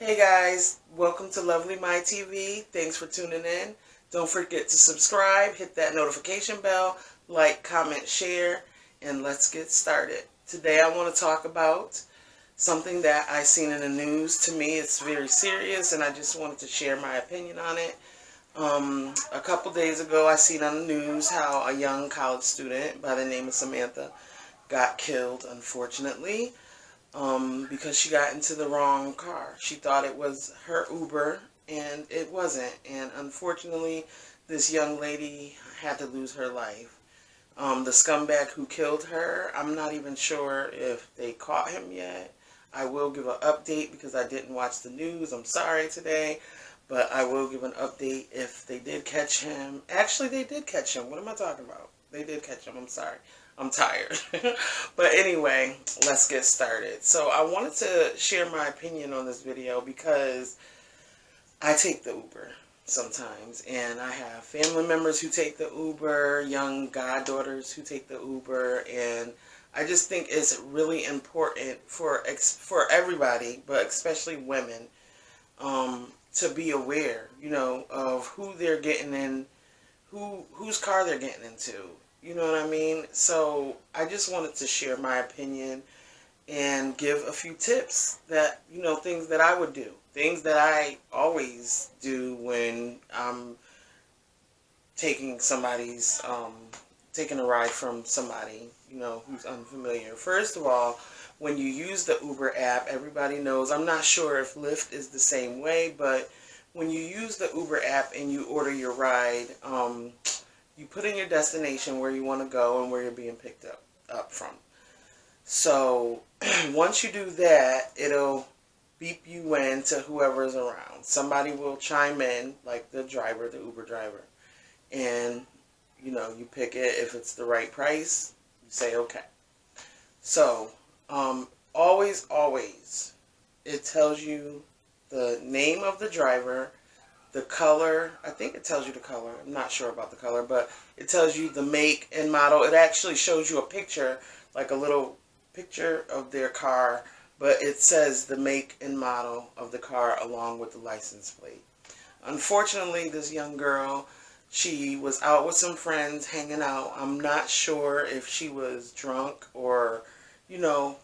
Hey guys, welcome to Lovely My TV. Thanks for tuning in. Don't forget to subscribe, hit that notification bell, like, comment, share, and let's get started. Today I want to talk about something that I seen in the news. To me, it's very serious, and I just wanted to share my opinion on it. A couple days ago, I seen on the news how a young college student by the name of Samantha got killed, unfortunately. Because she got into the wrong car. She thought it was her Uber, and it wasn't. And unfortunately, this young lady had to lose her life. The scumbag who killed her, I'm not even sure if they caught him yet. I will give an update because I didn't watch the news. I'm sorry today, but I will give an update if they did catch him. Actually, they did catch him. What am I talking about? They did catch him. I'm sorry. I'm tired. But anyway, let's get started. So I wanted to share my opinion on this video because I take the Uber sometimes, and I have family members who take the Uber, young goddaughters who take the Uber, and I just think it's really important for everybody, but especially women, to be aware, of who they're getting in, whose car they're getting into. You know what I mean? So I just wanted to share my opinion and give a few tips that, things that I would do. Things that I always do when I'm taking taking a ride from somebody, who's unfamiliar. First of all, when you use the Uber app, everybody knows, I'm not sure if Lyft is the same way, but when you use the Uber app and you order your ride, you put in your destination, where you want to go and where you're being picked up from. So once you do that, it'll beep you in to whoever's around. Somebody will chime in, like the driver, the Uber driver. And, you pick it. If it's the right price, you say okay. So always, it tells you the name of the driver, the color. I think it tells you the color. I'm not sure about the color, but it tells you the make and model. It actually shows you a picture, like a little picture of their car, but it says the make and model of the car along with the license plate. Unfortunately, this young girl, she was out with some friends hanging out. I'm not sure if she was drunk or,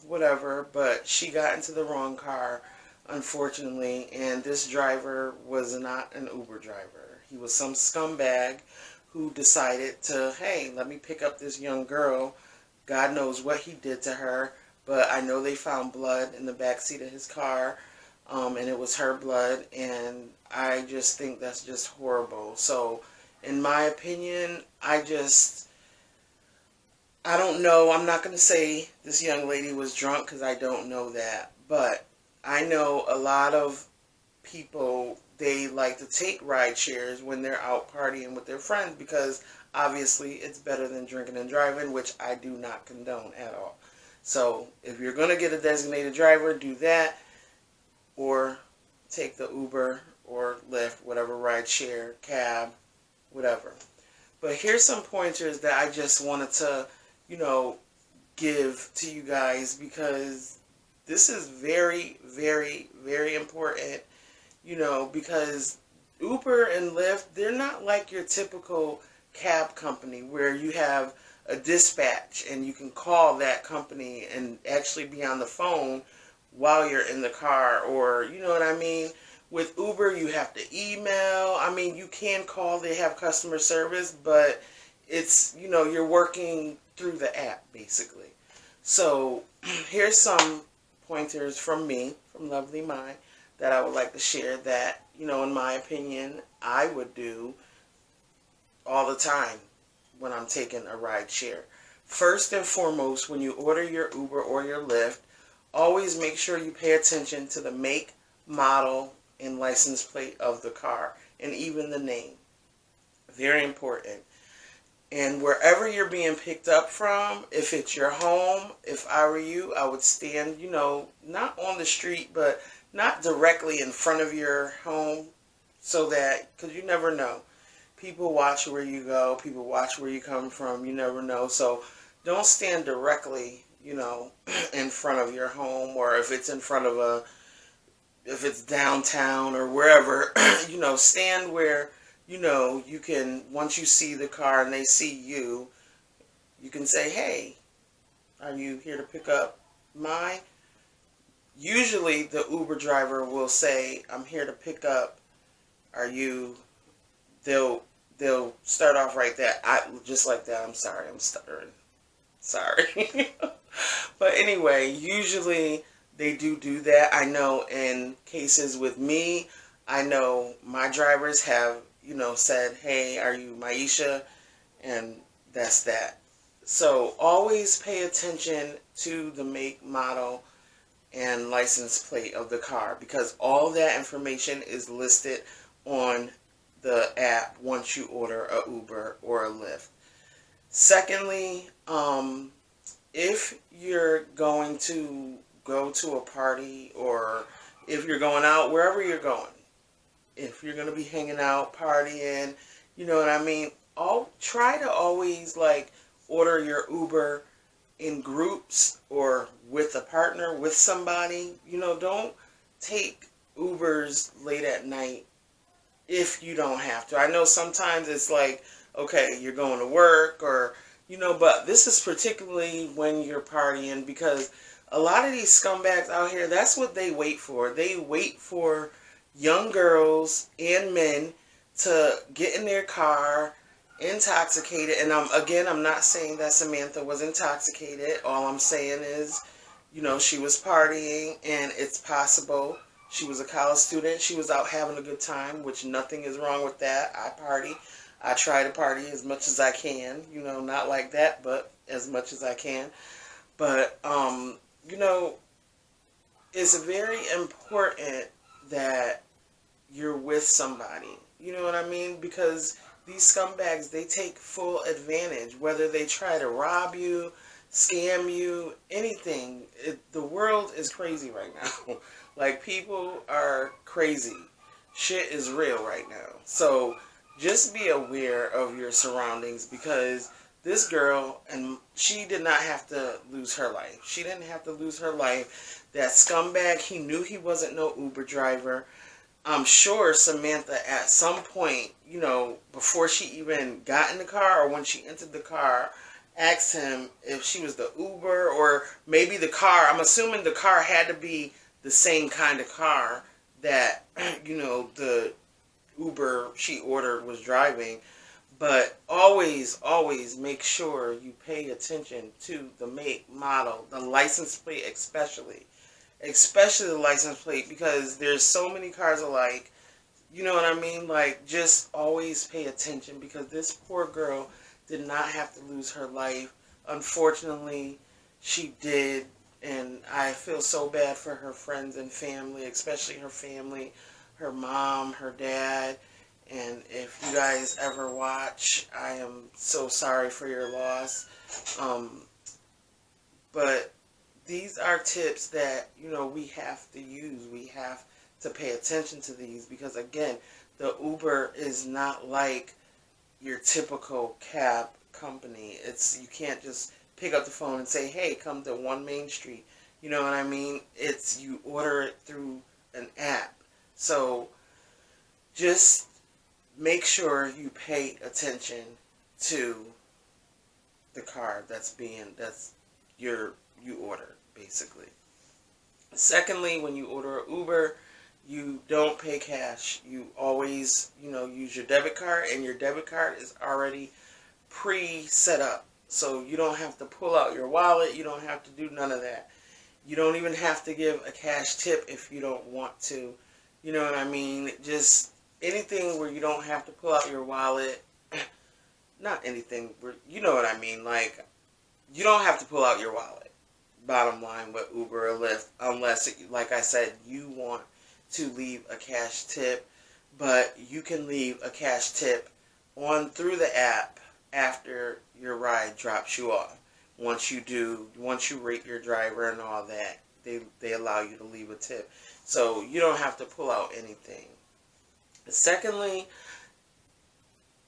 whatever, but she got into the wrong car, unfortunately, and this driver was not an Uber driver. He was some scumbag who decided to, hey, let me pick up this young girl. God knows what he did to her, but I know they found blood in the backseat of his car, and it was her blood, and I just think that's just horrible. So, in my opinion, I don't know. I'm not going to say this young lady was drunk because I don't know that, but I know a lot of people, they like to take ride shares when they're out partying with their friends because obviously it's better than drinking and driving, which I do not condone at all. So if you're going to get a designated driver, do that, or take the Uber or Lyft, whatever ride share, cab, whatever. But here's some pointers that I just wanted to, give to you guys because this is very, very, very important, because Uber and Lyft, they're not like your typical cab company where you have a dispatch and you can call that company and actually be on the phone while you're in the car, or, you know what I mean? With Uber, you have to email. I mean, you can call, they have customer service, but it's, you're working through the app, basically. So here's some pointers from me, from Lovely Mind, that I would like to share that, in my opinion, I would do all the time when I'm taking a ride share. First and foremost, when you order your Uber or your Lyft, always make sure you pay attention to the make, model, and license plate of the car, and even the name. Very important. And wherever you're being picked up from, if it's your home, if I were you, I would stand, not on the street, but not directly in front of your home, so that, because you never know. People watch where you go, people watch where you come from, you never know. So don't stand directly, in front of your home, or if it's in front of if it's downtown or wherever, stand where, you can, once you see the car and they see you, you can say, hey, are you here to pick up my? Usually the Uber driver will say, I'm here to pick up, are you, they'll start off right there. Just like that. I'm sorry, I'm stuttering. Sorry. But anyway, usually they do that. I know in cases with me, I know my drivers have, said, hey, are you Maisha? And that's that. So always pay attention to the make, model, and license plate of the car, because all that information is listed on the app once you order a Uber or a Lyft. Secondly, if you're going to go to a party, or if you're going out, wherever you're going, if you're going to be hanging out, partying, you know what I mean, try to always order your Uber in groups or with a partner, with somebody. Don't take Ubers late at night if you don't have to. I know sometimes it's okay, you're going to work, or but this is particularly when you're partying, because a lot of these scumbags out here, that's what they wait for. They wait for young girls and men to get in their car intoxicated. And I'm not saying that Samantha was intoxicated. All I'm saying is, she was partying, and it's possible she was a college student. She was out having a good time, which nothing is wrong with that. I party. I try to party as much as I can, not like that, but as much as I can. But, it's very important that you're with somebody. You know what I mean? Because these scumbags, they take full advantage, whether they try to rob you, scam you, anything. The world is crazy right now. People are crazy. Shit is real right now. So just be aware of your surroundings, because this girl, and she did not have to lose her life. She didn't have to lose her life. That scumbag, he knew he wasn't no Uber driver. I'm sure Samantha at some point, before she even got in the car or when she entered the car, asked him if she was the Uber, or maybe the car. I'm assuming the car had to be the same kind of car that, the Uber she ordered was driving. But always, always make sure you pay attention to the make, model, the license plate especially the license plate, because there's so many cars alike. You know what I mean? Just always pay attention, because this poor girl did not have to lose her life. Unfortunately, she did, and I feel so bad for her friends and family, especially her family, her mom, her dad. And if you guys ever watch, I am so sorry for your loss. But these are tips that, we have to use. We have to pay attention to these, because, again, the Uber is not like your typical cab company. You can't just pick up the phone and say, hey, come to 1 Main Street. You know what I mean? You order it through an app. So just make sure you pay attention to the car you order, basically. Secondly, when you order an Uber, you don't pay cash. You always, use your debit card, and your debit card is already pre-set up. So you don't have to pull out your wallet. You don't have to do none of that. You don't even have to give a cash tip if you don't want to. You know what I mean? Just anything where you don't have to pull out your wallet. Not anything where, you know what I mean? You don't have to pull out your wallet. Bottom line with Uber or Lyft, unless, like I said, you want to leave a cash tip. But you can leave a cash tip through the app after your ride drops you off. Once you rate your driver and all that, they allow you to leave a tip. So you don't have to pull out anything. Secondly,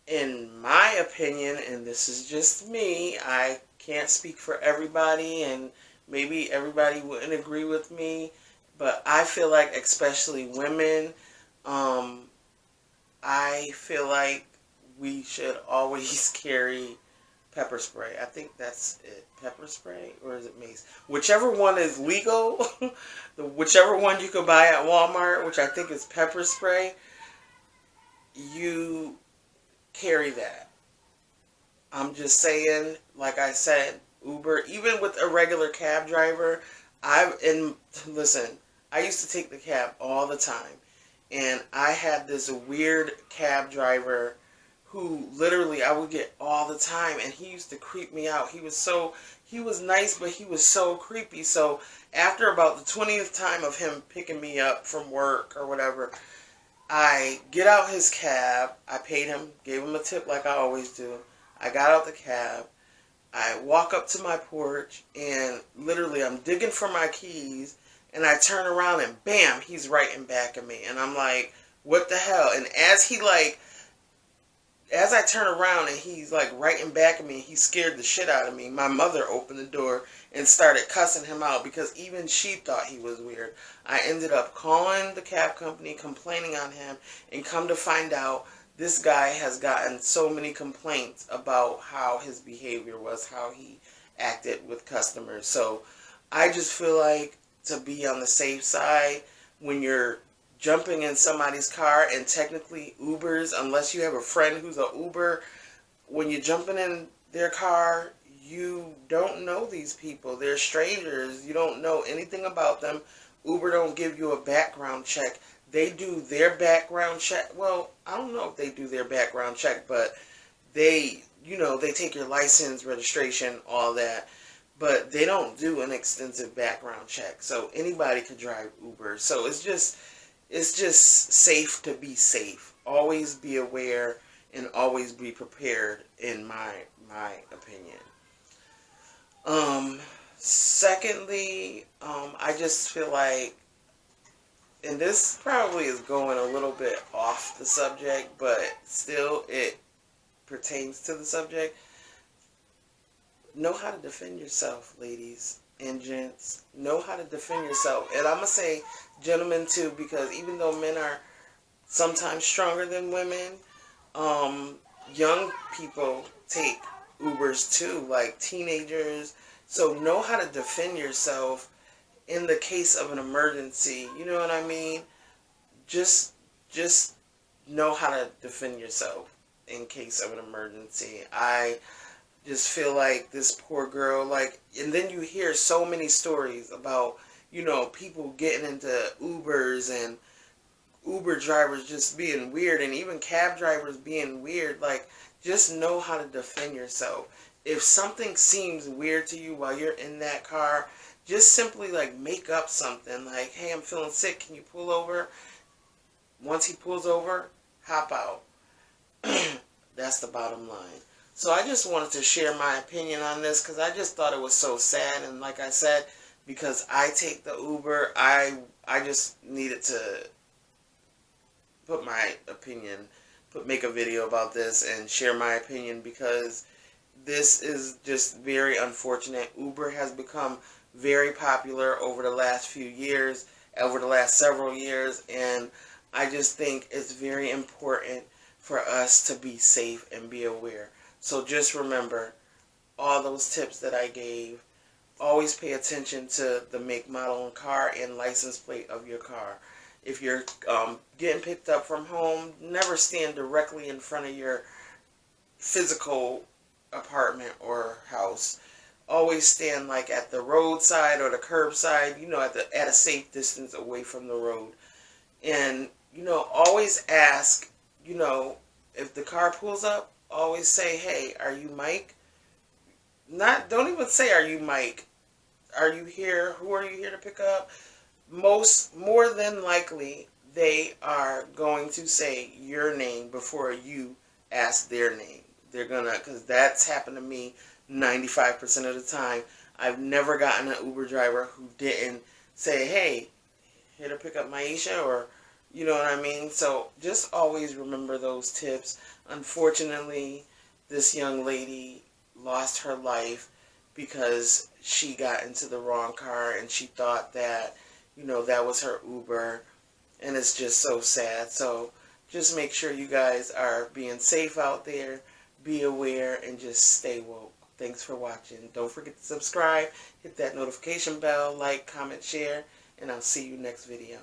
in my opinion, and this is just me, I can't speak for everybody, and maybe everybody wouldn't agree with me, But I feel like, especially women, I feel like we should always carry pepper spray. I think that's it. Pepper spray, or is it mace? Whichever one is legal, whichever one you can buy at Walmart, which I think is pepper spray, you carry that. I'm just saying, like I said, Uber, even with a regular cab driver, listen, I used to take the cab all the time. And I had this weird cab driver who literally I would get all the time, and he used to creep me out. He was nice, but he was so creepy. So after about the 20th time of him picking me up from work or whatever, I get out his cab. I paid him, gave him a tip like I always do. I got out the cab. I walk up to my porch, and literally I'm digging for my keys, and I turn around and bam, he's right in back of me. And I'm like, what the hell? And as I turn around and he's like right in back of me, he scared the shit out of me. My mother opened the door and started cussing him out because even she thought he was weird. I ended up calling the cab company, complaining on him, and come to find out this guy has gotten so many complaints about how his behavior was, how he acted with customers. So I just feel like, to be on the safe side, when you're jumping in somebody's car, and technically Ubers, unless you have a friend who's an Uber, when you're jumping in their car, you don't know these people. They're strangers. You don't know anything about them. Uber don't give you a background check. They do their background check. Well, I don't know if they do their background check, but they take your license, registration, all that. But they don't do an extensive background check. So anybody could drive Uber. So it's just safe to be safe. Always be aware and always be prepared, in my opinion. Secondly, I just feel like, and this probably is going a little bit off the subject, but still it pertains to the subject. Know how to defend yourself, ladies and gents. Know how to defend yourself. And I'm going to say gentlemen too, because even though men are sometimes stronger than women, young people take Ubers too, like teenagers. So know how to defend yourself in the case of an emergency. You know what I mean? Just know how to defend yourself in case of an emergency. I just feel like this poor girl, and then you hear so many stories about, people getting into Ubers and Uber drivers just being weird, and even cab drivers being weird. Just know how to defend yourself. If something seems weird to you while you're in that car, just simply make up something like, hey, I'm feeling sick, can you pull over? Once he pulls over, hop out. That's the bottom line. So I just wanted to share my opinion on this because I just thought it was so sad. And like I said, because I take the Uber, I just needed to put my opinion, make a video about this and share my opinion, because this is just very unfortunate. Uber has become very popular over the last few years, over the last several years, and I just think it's very important for us to be safe and be aware. So just remember all those tips that I gave. Always pay attention to the make, model, and car and license plate of your car. If you're getting picked up from home, never stand directly in front of your physical apartment or house. Always stand at the roadside or the curbside, at a safe distance away from the road. And, always ask, if the car pulls up, always say, hey, are you Mike? Don't even say, are you Mike? Are you here? Who are you here to pick up? More than likely, they are going to say your name before you ask their name. They're gonna, because that's happened to me 95% of the time. I've never gotten an Uber driver who didn't say, hey, here to pick up Maisha, or, you know what I mean? So just always remember those tips. Unfortunately, this young lady lost her life because she got into the wrong car and she thought that, you know, that was her Uber, and it's just so sad. So just make sure you guys are being safe out there, be aware, and just stay woke. Thanks for watching. Don't forget to subscribe, hit that notification bell, like, comment, share, and I'll see you next video.